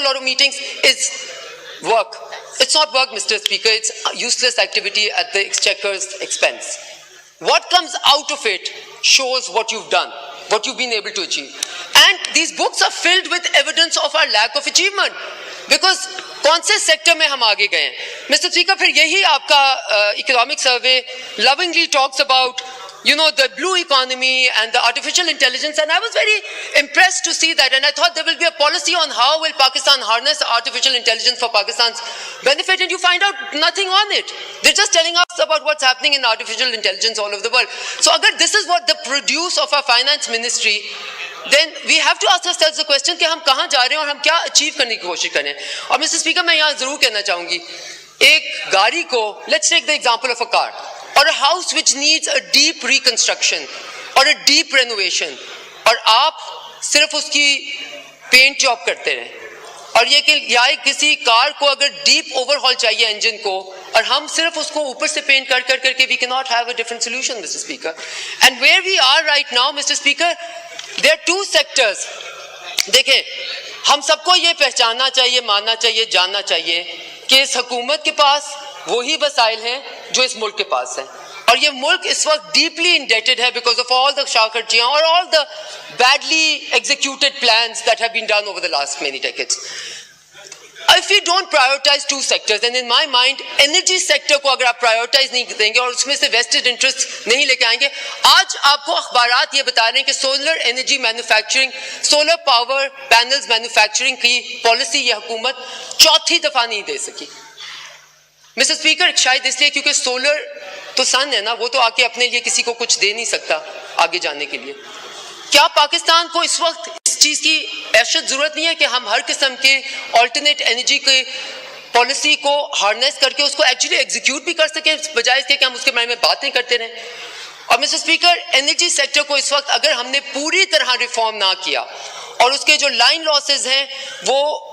a lot of meetings is work. It's not work, Mr. Speaker. It's useless activity at the Exchequer's expense. What comes out of it shows what you've done, what you've been able to achieve. And these books are filled with evidence of our lack of achievement. Because कौन से sector में हम आगे गए हैं? Mr. Speaker, फिर यही आपका economic survey lovingly talks about, you know, the blue economy and the artificial intelligence, and I was very impressed to see that, and I thought there will be a policy on how will Pakistan harness artificial intelligence for Pakistan's benefit, and you find out nothing on it. They're just telling us about what's happening in artificial intelligence all over the world. So agar this is what the produce of our finance ministry, then we have to ask ourselves the question कि हम कहाँ जा रहे हैं और हम क्या achieve करने की कोशिश करें. और Mr. Speaker, मैं यहाँ ज़रूर कहना चाहूँगी, एक गाड़ी को, let's take the example of a car, or a house which needs a deep reconstruction or a deep renovation, और आप सिर्फ उसकी पेंट जॉब करते रहें, और ये कि या किसी कार को अगर डीप ओवरहॉल चाहिए इंजन को, और हम सिर्फ उसको ऊपर से पेंट कर करके, we cannot have a different solution, Mr. Speaker. And where we are right now, Mr. Speaker, there are two sectors. देखें, हम सबको ये पहचानना चाहिए, मानना चाहिए, जानना चाहिए कि इस हुकूमत के पास वही वसाइल हैं जो इस मुल्क के पास हैं, और ये मुल्क इस वक्त डीपली इंडेटेड है because of all the शाखर्चियाँ और all the badly executed plans that have been done over the last many decades. If we don't prioritize two sectors, and in my mind, energy sector को अगर आप prioritize नहीं देंगे और उसमें से vested interest नहीं लेके आएंगे, आज आपको अखबारात ये बता रहे हैं कि solar energy manufacturing, solar power panels manufacturing की policy ये हुकूमत चौथी दफा नहीं दे सकी. Mr. Speaker, शायद इसलिए क्योंकि सोलर तो सन है ना, वो तो आके अपने लिए किसी को कुछ दे नहीं सकता आगे जाने के लिए. क्या पाकिस्तान को इस वक्त इस चीज की एशद जरूरत नहीं है कि हम हर किस्म के ऑल्टरनेट एनर्जी के पॉलिसी को हार्नेस करके उसको एक्चुअली एग्जीक्यूट भी कर सकें, बजाय इसके कि हम उसके बारे में बातें करते रहें. और मिस्टर स्पीकर, एनर्जी सेक्टर को इस वक्त अगर हमने पूरी तरह रिफॉर्म ना किया और उसके जो लाइन लॉसेज हैं वो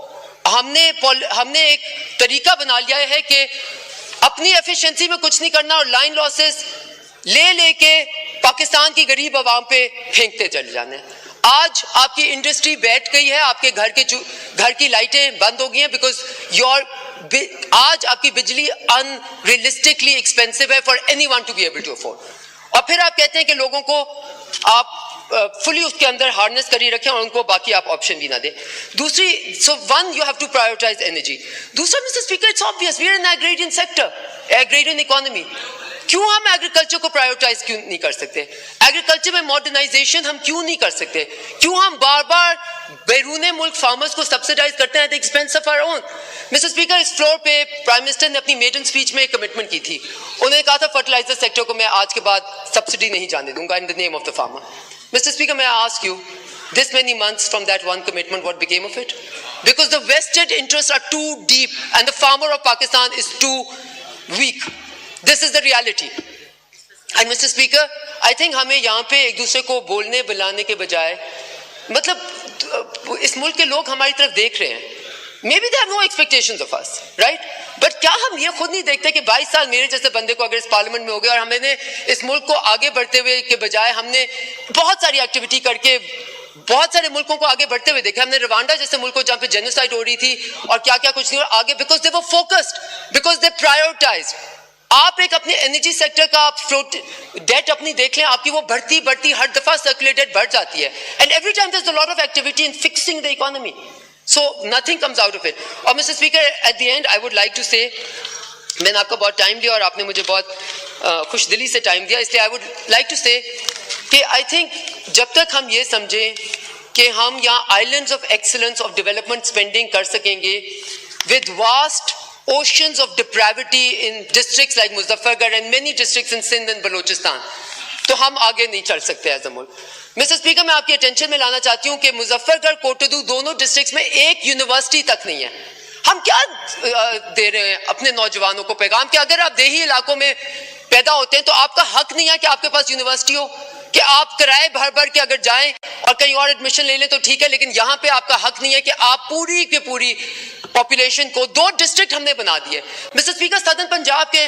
हमने एक तरीका बना लिया है कि अपनी एफिशिएंसी में कुछ नहीं करना और लाइन लॉसेस लेके पाकिस्तान की गरीब आवाम पे फेंकते चले जाने. आज आपकी इंडस्ट्री बैठ गई है, आपके घर की लाइटें बंद हो गई हैं बिकॉज आज आपकी बिजली अनरियलिस्टिकली एक्सपेंसिव है for anyone to be able to afford. और फिर आप कहते हैं कि लोगों को आप फुली उसके अंदर हार्नेस करी रखें और उनको बाकी आप ऑप्शन भी ना दें. दूसरी, so one, you have to prioritise energy. दूसरा, mister speaker, it's obvious we are in agrarian sector, agrarian economy. क्यों हम एग्रीकल्चर को प्रायोरिटाइज क्यों नहीं कर सकते? एग्रीकल्चर में मॉडर्नाइजेशन हम क्यों नहीं कर सकते? क्यों हम बार बार बैरूने मुल्क फार्मर्स को सब्सिडाइज करते हैं at the expense of our own? Mister speaker, इस फ्लोर पे प्राइम मिनिस्टर ने अपनी मेडन स्पीच में एक कमिटमेंट की थी. उन्होंने कहा था फर्टिलाइजर सेक्टर को मैं आज के बाद सब्सिडी नहीं जाने दूंगा in the name of the farmer. Mr. Speaker, may I ask you, this many months from that one commitment, what became of it? Because the vested interests are too deep and the farmer of Pakistan is too weak. This is the reality. And Mr. Speaker, I think हमें यहाँ पे एक दूसरे को बोलने बुलाने के बजाय, मतलब इस मुल्क के लोग हमारी तरफ देख रहे हैं. Maybe they have no expectations of us, right? But क्या हम ये खुद नहीं देखते कि 22 साल मेरे जैसे बंदे को अगर इस पार्लियामेंट में हो गया और हमने इस मुल्क को आगे बढ़ते हुए के बजाय हमने बहुत सारी एक्टिविटी करके बहुत सारे मुल्कों को आगे बढ़ते हुए देखा. हमने रवांडा जैसे मुल्क को जहाँ पे जेनोसाइड हो रही थी और क्या क्या कुछ नहीं, और आगे because they were focused, because they prioritised. आप एक अपने एनर्जी सेक्टर का आप डेट अपनी देख लें, आपकी वो बढ़ती हर दफा सर्कुलेटेड बढ़ जाती है. And every time there is a lot of activity in fixing the economy. So nothing comes out of it. और Mr. Speaker, at the end I would like to say, मैंने आपका बहुत टाइम लिया और आपने मुझे बहुत खुश दिली से टाइम दिया, इसलिए I would like to say कि I think जब तक हम ये समझें कि हम यहाँ islands of excellence of development spending कर सकेंगे with vast oceans of depravity in districts like Muzaffargarh and many districts in Sindh and Balochistan, तो हम आगे नहीं चल सकते एज अ मुल्क. मिस्टर स्पीकर, मैं आपकी अटेंशन में लाना चाहती हूँ कि मुजफ्फरगढ़ कोटोदू दोनों डिस्ट्रिक्ट्स में एक यूनिवर्सिटी तक नहीं है. हम क्या दे रहे हैं अपने नौजवानों को पैगाम कि अगर आप देही इलाकों में पैदा होते हैं तो आपका हक नहीं है कि आपके पास यूनिवर्सिटी हो, कि आप किराए भर के अगर जाएं और कहीं और एडमिशन ले लें तो ठीक है, लेकिन यहाँ पे आपका हक नहीं है कि आप पूरी की पूरी पॉपुलेशन को 2 डिस्ट्रिक्ट हमने बना दिए. मिस्टर स्पीकर, सदर्न पंजाब के